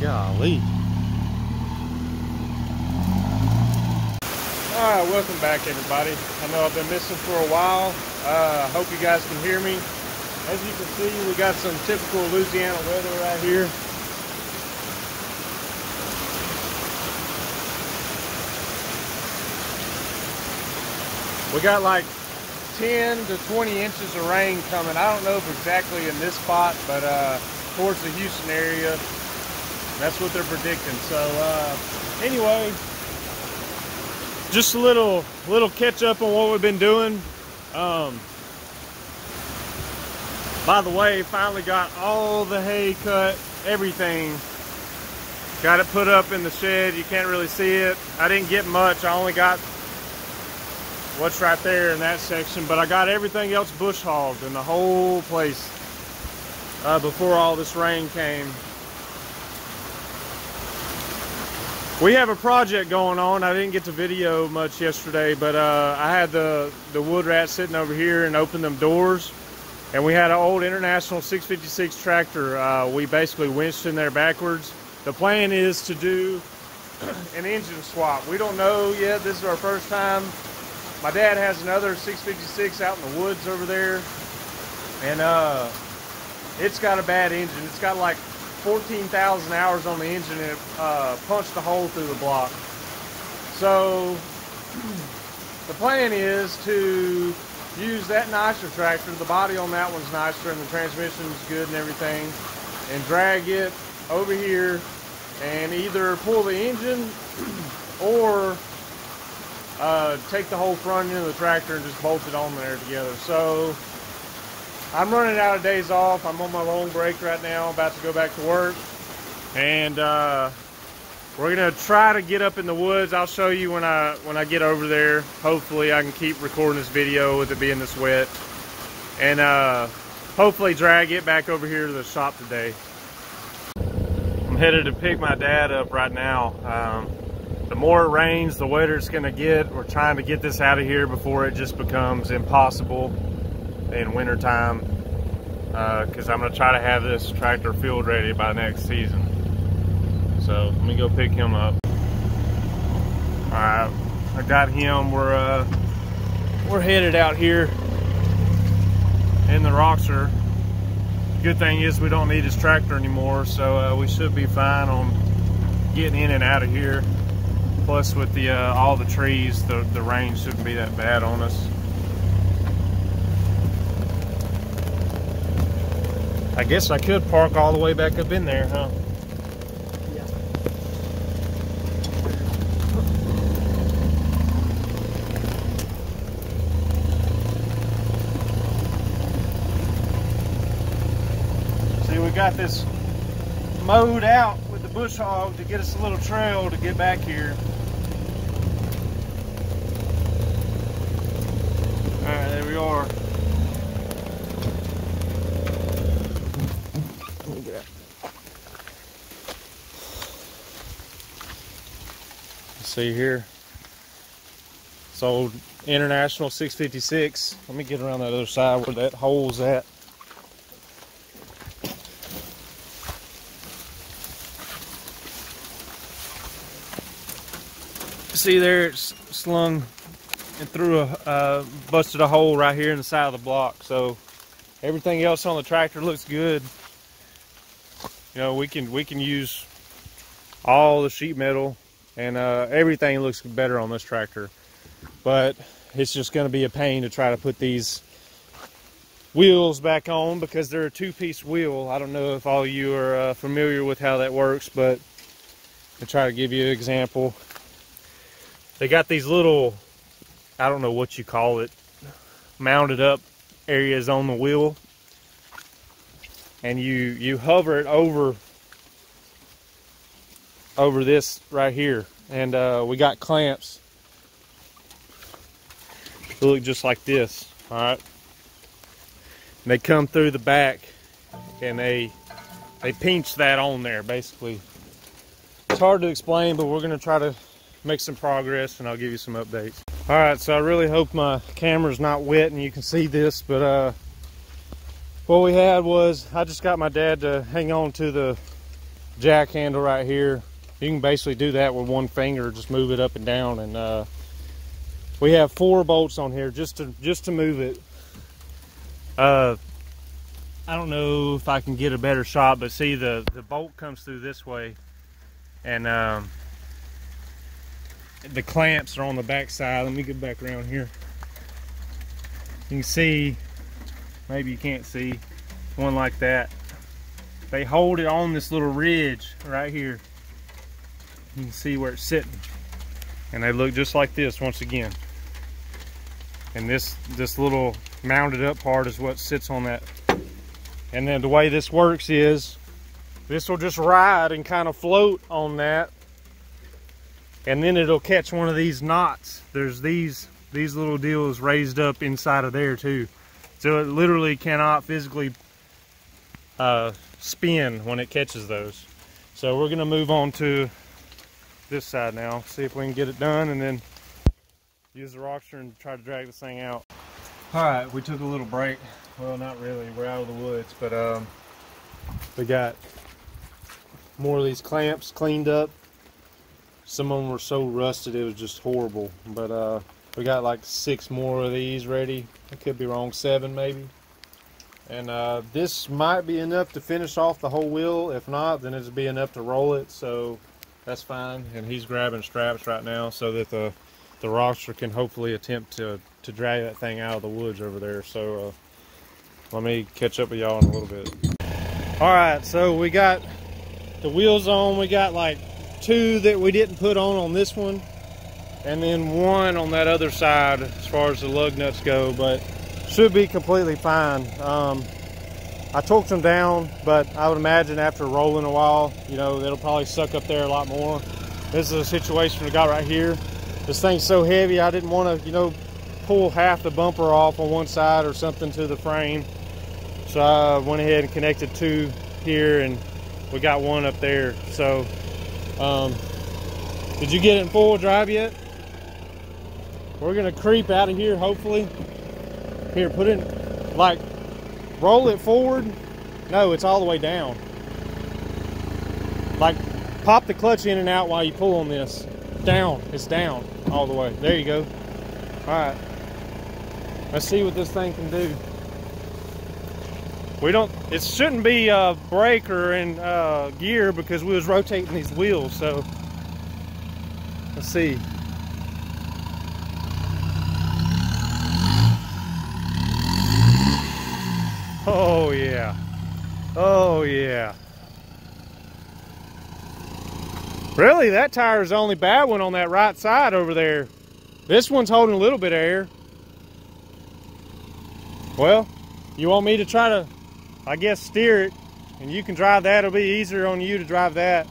Golly. Alright, welcome back everybody. I know I've been missing for a while. Hope you guys can hear me. As you can see, we got some typical Louisiana weather right here. We got like 10 to 20 inches of rain coming. I don't know if exactly in this spot, but towards the Houston area, that's what they're predicting. So anyway, just a little catch up on what we've been doing. By the way, finally got all the hay cut, everything. Got it put up in the shed. You can't really see it. I didn't get much. I only got what's right there in that section, but I got everything else bush hogged in the whole place before all this rain came. We have a project going on. I didn't get to video much yesterday, but I had the Woodrat sitting over here and opened them doors, and we had an old International 656 tractor. We basically winched in there backwards. The plan is to do an engine swap. We don't know yet. This is our first time. My dad has another 656 out in the woods over there, and it's got a bad engine. It's got like 14,000 hours on the engine, and it punched a hole through the block. So the plan is to use that nicer tractor. The body on that one's nicer and the transmission's good and everything, and drag it over here and either pull the engine or take the whole front end of the tractor and just bolt it on there together. So I'm running out of days off. I'm on my long break right now, about to go back to work, and we're gonna try to get up in the woods. I'll show you when I get over there. Hopefully I can keep recording this video with it being this wet, and hopefully drag it back over here to the shop today. I'm headed to pick my dad up right now. The more it rains, the wetter it's gonna get. We're trying to get this out of here before it just becomes impossible in winter time, because I'm gonna try to have this tractor field ready by next season. So let me go pick him up. All right, I got him. We're headed out here in the Roxor. Good thing is we don't need his tractor anymore, so we should be fine on getting in and out of here. Plus with the all the trees, the rain shouldn't be that bad on us. I guess I could park all the way back up in there, huh? Yeah. See, we got this mowed out with the bush hog to get us a little trail to get back here. All right, there we are. See here, it's old International 656. Let me get around that other side where that hole's at. See there, it's slung and through busted a hole right here in the side of the block. So everything else on the tractor looks good. You know, we can use all the sheet metal, and everything looks better on this tractor, but it's just going to be a pain to try to put these wheels back on because they're a two-piece wheel. I don't know if all of you are familiar with how that works, but I'll try to give you an example. They got these little, I don't know what you call it, mounted up areas on the wheel, and you hover it over this right here, and we got clamps that look just like this. All right, and they come through the back, and they pinch that on there. Basically, it's hard to explain, but we're gonna try to make some progress, and I'll give you some updates. All right, so I really hope my camera's not wet and you can see this, but what we had was, I just got my dad to hang on to the jack handle right here. You can basically do that with one finger, just move it up and down. And we have 4 bolts on here just to move it. I don't know if I can get a better shot, but see the bolt comes through this way, and the clamps are on the back side. Let me get back around here. You can see, maybe you can't see, one like that. They hold it on this little ridge right here. You can see where it's sitting, and they look just like this once again. And this little mounted up part is what sits on that. And then the way this works is this will just ride and kind of float on that, and then it'll catch one of these knots. There's these little deals raised up inside of there too, so it literally cannot physically spin when it catches those. So we're gonna move on to this side now, see if we can get it done, and then use the Roxor and try to drag this thing out. All right, we took a little break. Well, not really, we're out of the woods, but we got more of these clamps cleaned up. Some of them were so rusted it was just horrible, but we got like 6 more of these ready. I could be wrong, 7 maybe. And this might be enough to finish off the whole wheel. If not, then it'll be enough to roll it, so that's fine. And he's grabbing straps right now so that the Roxor can hopefully attempt to drag that thing out of the woods over there. So let me catch up with y'all in a little bit. All right, so we got the wheels on. We got like 2 that we didn't put on this one, and then 1 on that other side as far as the lug nuts go, but should be completely fine. I torqued them down, but I would imagine after rolling a while, you know, it'll probably suck up there a lot more. This is a situation we got right here. This thing's so heavy, I didn't want to, you know, pull half the bumper off on one side or something to the frame. So I went ahead and connected 2 here, and we got 1 up there. So, did you get it in 4-wheel drive yet? We're gonna creep out of here, hopefully. Here, put it, like, roll it forward. No, it's all the way down. Like, pop the clutch in and out while you pull on this. Down, it's down all the way. There you go. All right, let's see what this thing can do. It shouldn't be a brake or in gear because we was rotating these wheels, so let's see. Oh yeah, oh yeah. Really, that tire is the only bad one on that right side over there. This one's holding a little bit of air. Well, you want me to try to, I guess, steer it, and you can drive that. It'll be easier on you to drive that.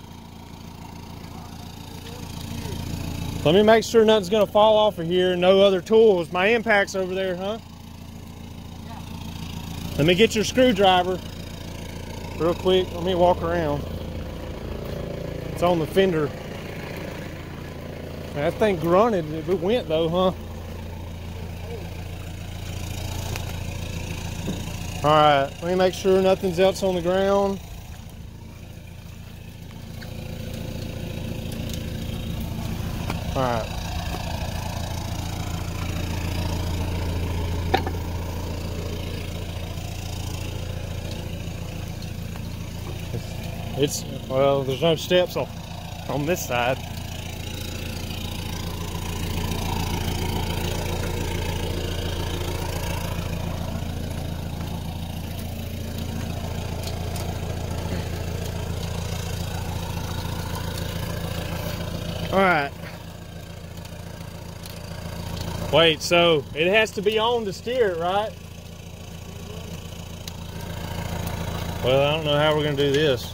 Let me make sure nothing's gonna fall off of here. No other tools. My impact's over there, huh? Yeah. Let me get your screwdriver real quick. Let me walk around. It's on the fender. That thing grunted. It went though, huh? All right, let me make sure nothing's else on the ground. All right. Well, there's no steps on this side. All right. Wait, so it has to be on to steer it, right? Well, I don't know how we're gonna do this.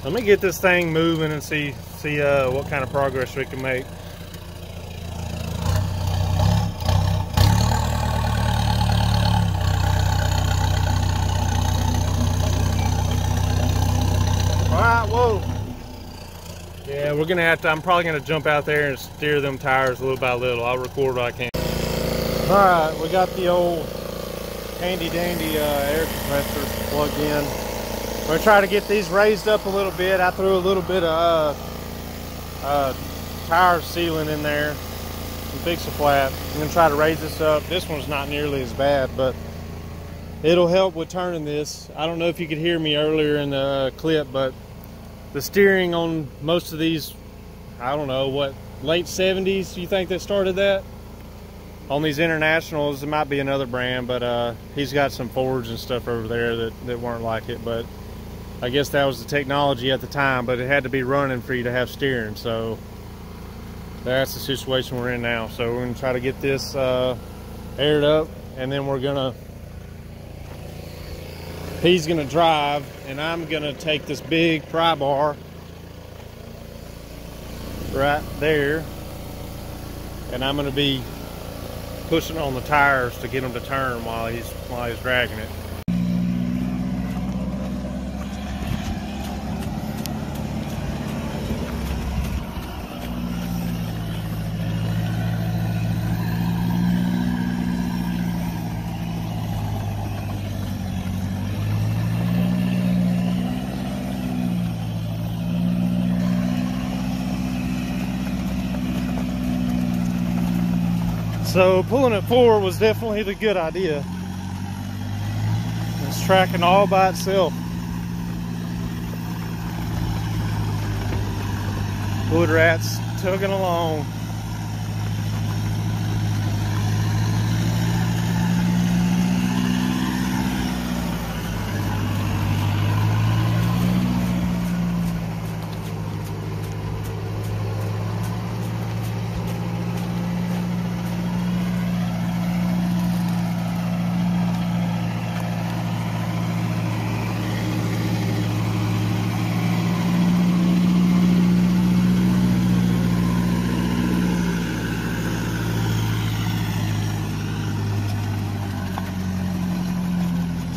Let me get this thing moving and see what kind of progress we can make. All right, whoa. Yeah, we're gonna have to, I'm probably gonna jump out there and steer them tires little by little. I'll record what I can. All right, we got the old handy dandy air compressor plugged in. We're trying to get these raised up a little bit. I threw a little bit of tire sealant in there and fix it flat. I'm gonna try to raise this up. This one's not nearly as bad, but it'll help with turning this. I don't know if you could hear me earlier in the clip, but the steering on most of these, I don't know, what, late 70s, you think that started that? On these Internationals, it might be another brand, but he's got some Fords and stuff over there that weren't like it, but I guess that was the technology at the time, but it had to be running for you to have steering, so that's the situation we're in now. So we're gonna try to get this aired up, and then he's gonna drive, and I'm gonna take this big pry bar right there, and I'm gonna be pushing on the tires to get them to turn while he's dragging it. So pulling it forward was definitely the good idea. It's tracking all by itself. Woodrat's tugging along.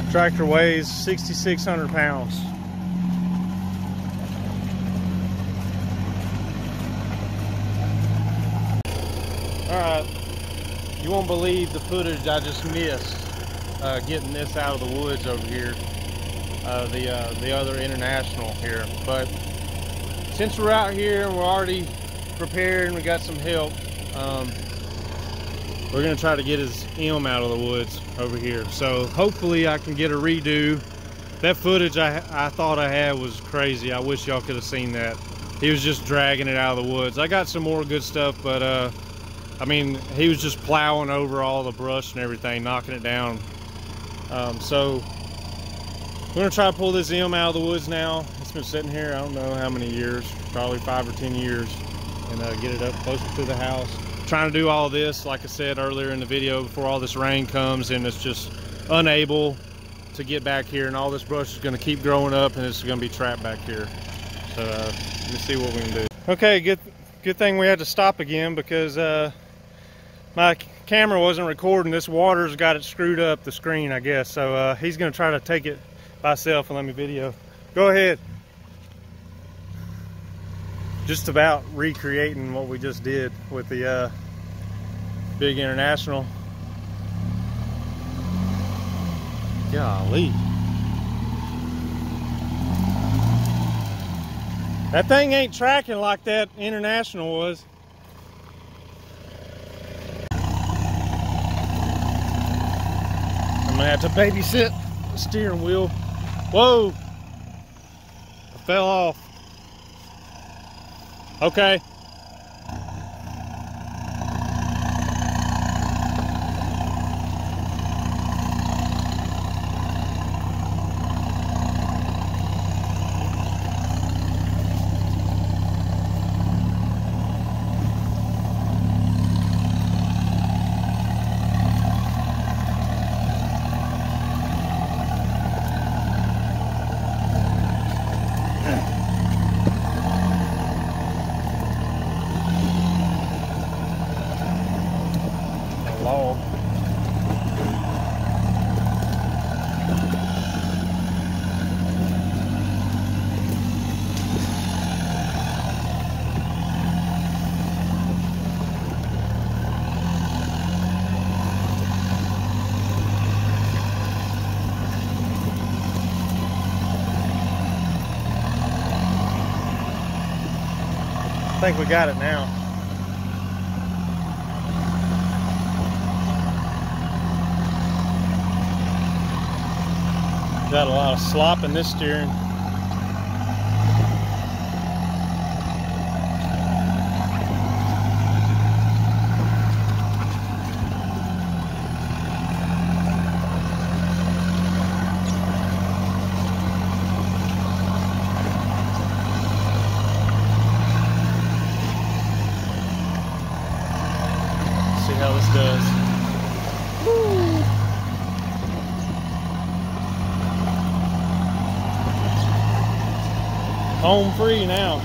Tractor weighs 6,600 pounds. All right, you won't believe the footage I just missed getting this out of the woods over here, the other International here. But since we're out here and we're already prepared and we got some help, we're gonna try to get his M out of the woods over here. So hopefully I can get a redo. That footage I thought I had was crazy. I wish y'all could have seen that. He was just dragging it out of the woods. I got some more good stuff, but I mean, he was just plowing over all the brush and everything, knocking it down. So we're gonna try to pull this M out of the woods now. It's been sitting here, I don't know how many years, probably 5 or 10 years, and get it up closer to the house. Trying to do all this, like I said earlier in the video, before all this rain comes, and it's just unable to get back here, and all this brush is going to keep growing up, and it's going to be trapped back here. So let's see what we can do. Okay, good thing we had to stop again, because my camera wasn't recording. This water's got it screwed up, the screen, I guess. So he's going to try to take it by himself and let me video. Go ahead. Just about recreating what we just did with the big International. Golly. That thing ain't tracking like that International was. I'm gonna have to babysit the steering wheel. Whoa! I fell off. Okay. I think we got it now. Got a lot of slop in this steering. See how this does. Woo. Home free now.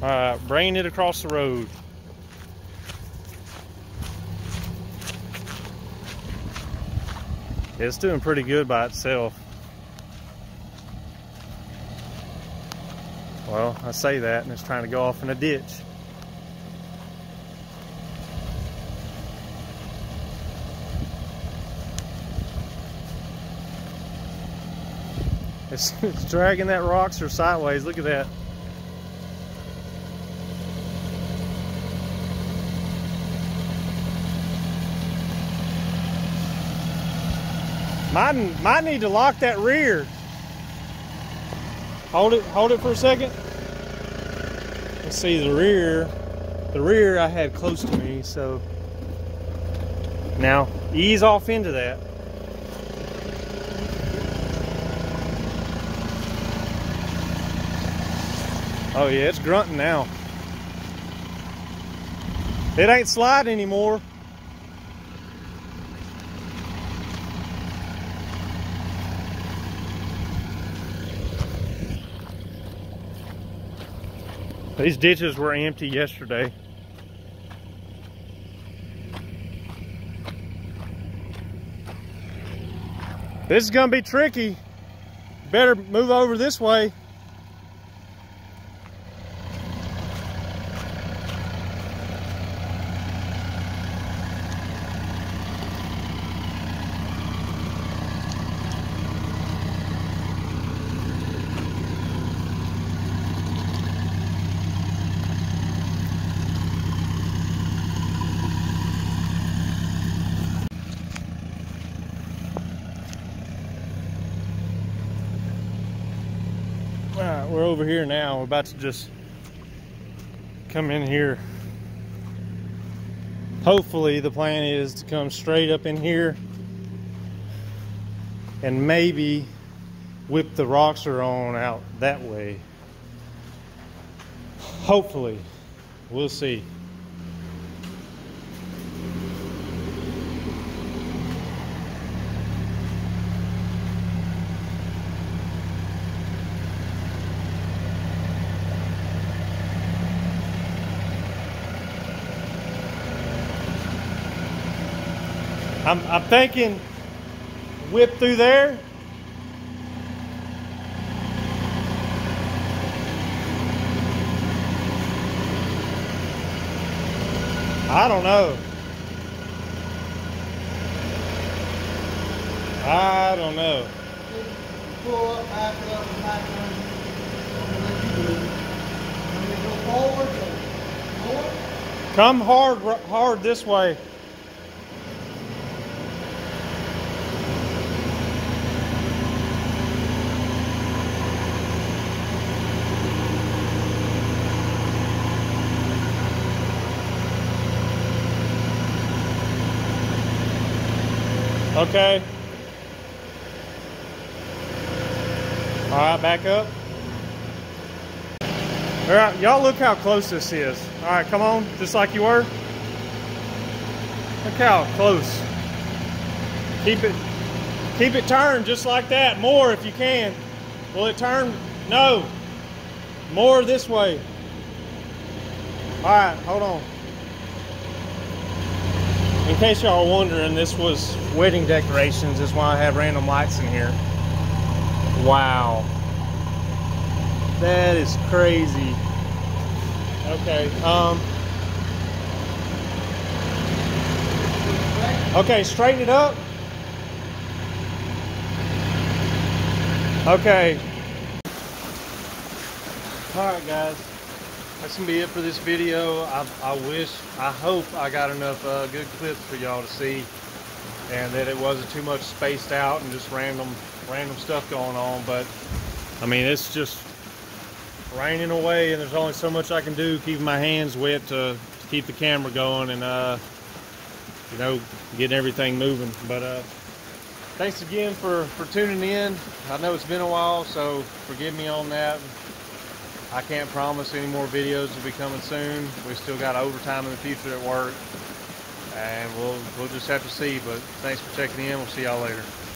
All right, bringing it across the road. It's doing pretty good by itself. Well, I say that and it's trying to go off in a ditch. It's dragging that Roxor sideways. Look at that. Might need to lock that rear. Hold it for a second. Let's see the rear I had close to me, so now ease off into that. Oh yeah, it's grunting now. It ain't sliding anymore. These ditches were empty yesterday. This is gonna be tricky. Better move over this way. Alright, we're over here now. We're about to just come in here. Hopefully the plan is to come straight up in here and maybe whip the Roxor on out that way. Hopefully. We'll see. I'm thinking whip through there. I don't know. I don't know. Pull up, back up, and back up. Go forward, forward. Come hard this way. Okay. All right, back up. All right, y'all look how close this is. All right, come on, just like you were. Look how close. Keep it turned just like that. More if you can. Will it turn? No. More this way. All right, hold on. In case y'all are wondering, this was wedding decorations. That's why I have random lights in here. Wow. That is crazy. Okay. Okay, straighten it up. Okay. Alright guys, that's gonna be it for this video. I hope I got enough good clips for y'all to see, and that it wasn't too much spaced out and just random stuff going on. But I mean, it's just raining away, and there's only so much I can do keeping my hands wet to keep the camera going and you know, getting everything moving. But thanks again for tuning in. I know it's been a while, so forgive me on that. I can't promise any more videos will be coming soon. We still got overtime in the future at work, and we'll just have to see. But thanks for checking in. We'll see y'all later.